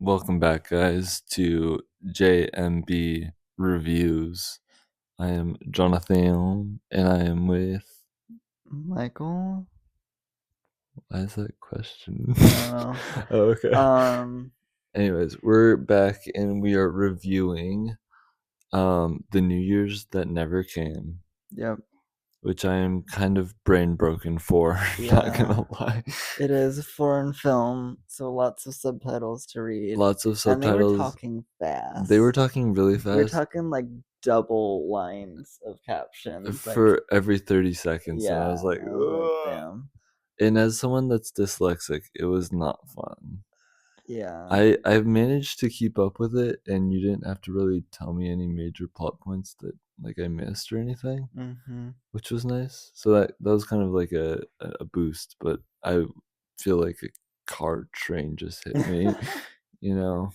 Welcome back, guys, to JMB Reviews. I am Jonathan, and I am with. Michael? Why is that a question? I don't know. Oh, okay. Anyways, we're back and we are reviewing The New Year's That Never Came, Yep. which I am kind of brain broken for, not Yeah. gonna lie. It is a foreign film, so lots of subtitles to read. Lots of And they were subtitles. talking fast. They were talking really They were fast talking like double lines of captions. for every 30 seconds, and I was like, damn. and as someone that's dyslexic, it was not fun. Yeah. I've managed to keep up with it, and you didn't have to really tell me any major plot points that like I missed or anything, which was nice. So that was kind of like a boost. But I feel like a car train just hit me, you know,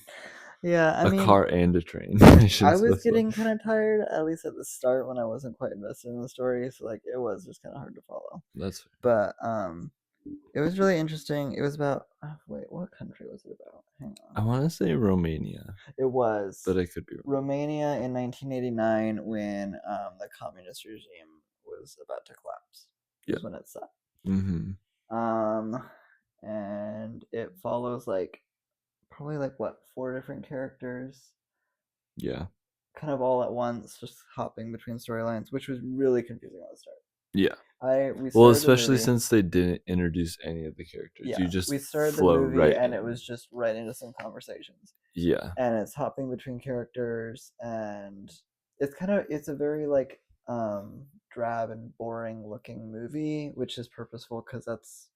Yeah, I a mean, car and a train. I should I was specify. getting kind of tired, at least at the start when I wasn't quite invested in the story. So, like, it was just kind of hard to follow. That's fair. But, it was really interesting. It was about wait, what country was it about? Hang I on. want to say Romania, It was but I could be wrong. Romania in 1989 when the communist regime was about to collapse. Yeah. Is when it's set. Mm-hmm. And it follows like probably like what 4 different characters, Yeah. kind of all at once, just hopping between storylines, which was really confusing at the start. Yeah. We Well, started the especially movie. since they didn't introduce any of the characters. Yeah, You just we started the flow movie right and in. it was just right into some conversations. Yeah. And it's hopping between characters, and it's a very like drab and boring looking movie, which is purposeful because that's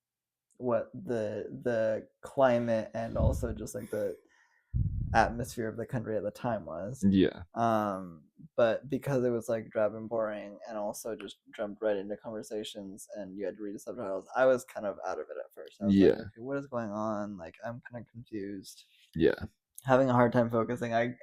what the climate and also just like the atmosphere of the country at the time was. Yeah. But because it was like drab and boring and also just jumped right into conversations and you had to read the subtitles, I was kind of out of it at first. I was like, Yeah. okay, what is going on? Like, I'm kind of confused, Yeah. having a hard time focusing. I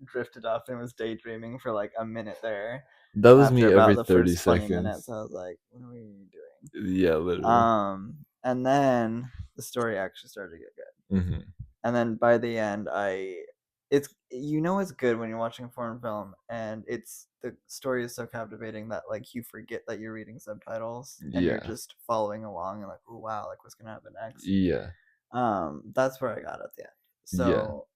drifted off and was daydreaming for like a minute there. That was After me about every the 30 first 20 minutes, seconds. I was like, what are we doing? Yeah, literally. And then the story actually started to get good. Mm-hmm. And then by the end, it's it's good when you're watching a foreign film and it's the story is so captivating that like you forget that you're reading subtitles and you're Yeah. just following along and like, oh wow, like what's gonna happen next? Yeah. That's where I got at the end. Yeah. So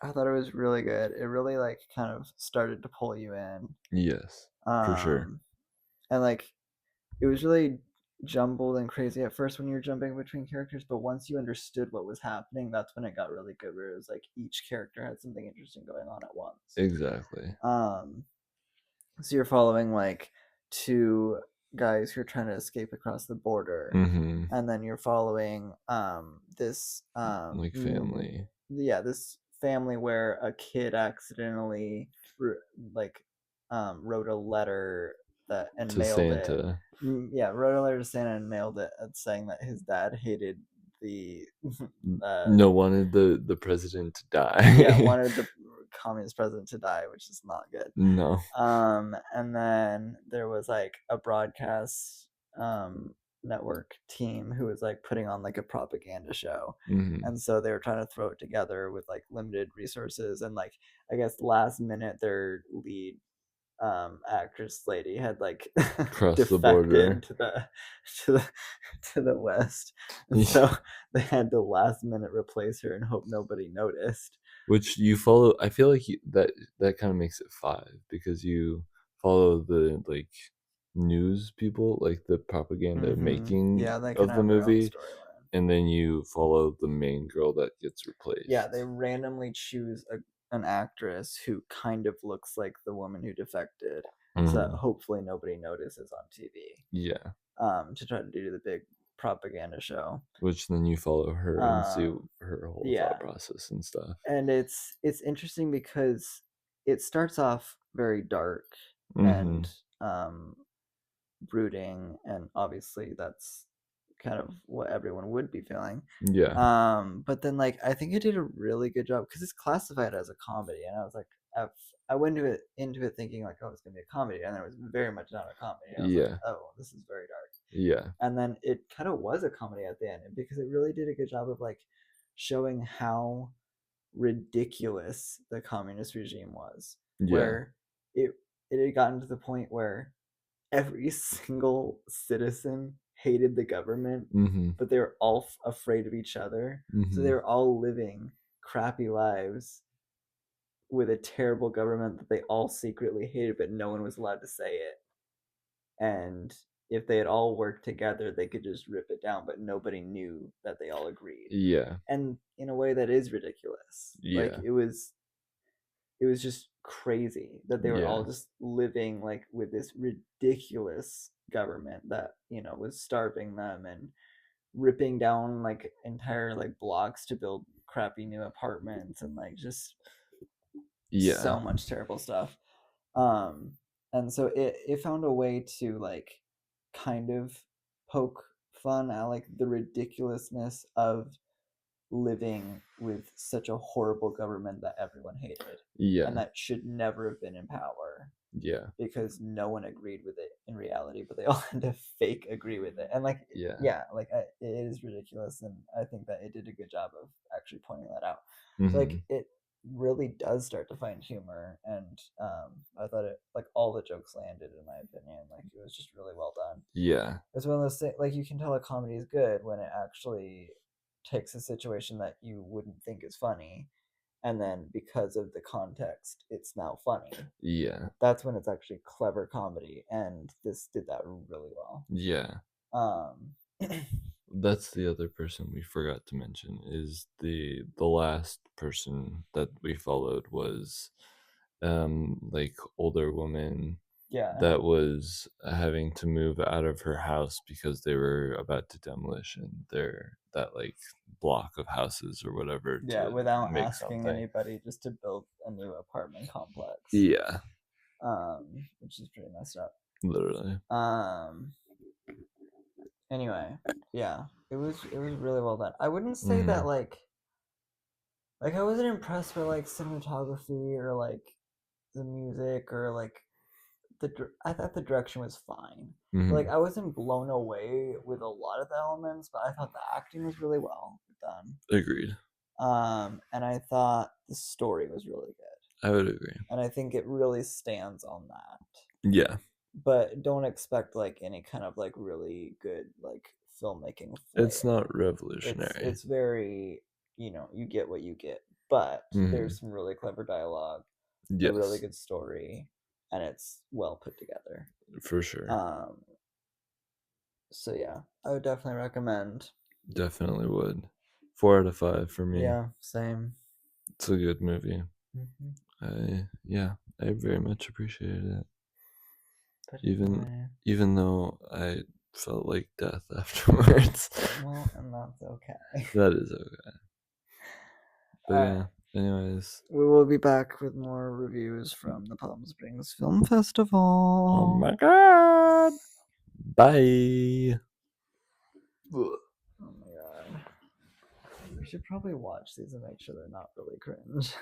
I thought it was really good. It really like kind of started to pull you in. Yes. For sure. And like it was really jumbled and crazy at first when you were jumping between characters, but once you understood what was happening, that's when it got really good. Where it was like each character had something interesting going on at once. Exactly. So you're following like two guys who are trying to escape across the border, Mm-hmm. and then you're following this Like family. this family where a kid accidentally like wrote a letter that and To mailed it. Santa. Yeah, wrote a letter to Santa and mailed it, saying that his dad hated the No, wanted the president to die. yeah, wanted the communist president to die, which is not good. No. And then there was like a broadcast network team who was like putting on like a propaganda show. Mm-hmm. And so they were trying to throw it together with like limited resources, and like I guess last minute their lead actress lady had like Cross the border. defected to the to the west, and so they had to last minute replace her and hope nobody noticed. Which you follow. I feel like that kind of makes it 5 because you follow the like news people, like the propaganda making Yeah, they can of the have their own movie, storyline. and then you follow the main girl that gets replaced. Yeah, they randomly choose an actress who kind of looks like the woman who defected, so that hopefully nobody notices on TV. Yeah. To try to do the big propaganda show. Which then you follow her and see her whole Yeah. thought process and stuff. And it's interesting because it starts off very dark Mm-hmm. and brooding, and obviously that's kind of what everyone would be feeling. Yeah. But then like I think it did a really good job because it's classified as a comedy, and I was like, I went into it thinking like, oh, it's gonna be a comedy, and it was very much not a comedy. I was like, Yeah. oh, this is very dark. Yeah. And then it kind of was a comedy at the end because it really did a good job of like showing how ridiculous the communist regime was. Yeah. Where it had gotten to the point where every single citizen hated the government, but they were all afraid of each other. So they were all living crappy lives with a terrible government that they all secretly hated, but no one was allowed to say it. And if they had all worked together, they could just rip it down, but nobody knew that they all agreed. Yeah. And in a way that is ridiculous. Yeah. Like it was just crazy that they were all just living like with this ridiculous government that, was starving them and ripping down like entire like blocks to build crappy new apartments and like just so much terrible stuff. And so it found a way to like kind of poke fun at like the ridiculousness of living with such a horrible government that everyone hated. Yeah. And that should never have been in power. Yeah. Because no one agreed with it in reality, but they all had to fake agree with it. And like, like it is ridiculous. And I think that it did a good job of actually pointing that out. So like it really does start to find humor. And I thought it, like all the jokes landed in my opinion. Like it was just really well done. Yeah. It's one of those things, like you can tell a comedy is good when it actually takes a situation that you wouldn't think is funny, and then because of the context it's now funny. Yeah. That's when it's actually clever comedy, and this did that really well. Yeah. That's the other person we forgot to mention. Is the last person that we followed was like older woman that was having to move out of her house because they were about to demolition that like block of houses or whatever. Without asking anybody, just to build a new apartment complex. Yeah. Which is pretty messed up. Literally. Anyway, it was really well done. I wouldn't say that like I wasn't impressed by like cinematography or like the music or like I thought the direction was fine. Like I wasn't blown away with a lot of the elements, but I thought the acting was really well done. Agreed. And I thought the story was really good. I would agree. And I think it really stands on that. Yeah. But don't expect like any kind of like really good like filmmaking flair. It's not revolutionary. It's very, you get what you get. But there's some really clever dialogue, a really good story, and it's well put together. For sure. So yeah, I would definitely recommend. Definitely would. 4 out of 5 for me. Yeah, same. It's a good movie. I very much appreciated it. But even though I felt like death afterwards. Well, and that's okay. That is okay. But anyways. We will be back with more reviews from the Palm Springs Film Festival. Oh my god. Bye. Oh my god. We should probably watch these and make sure they're not really cringe.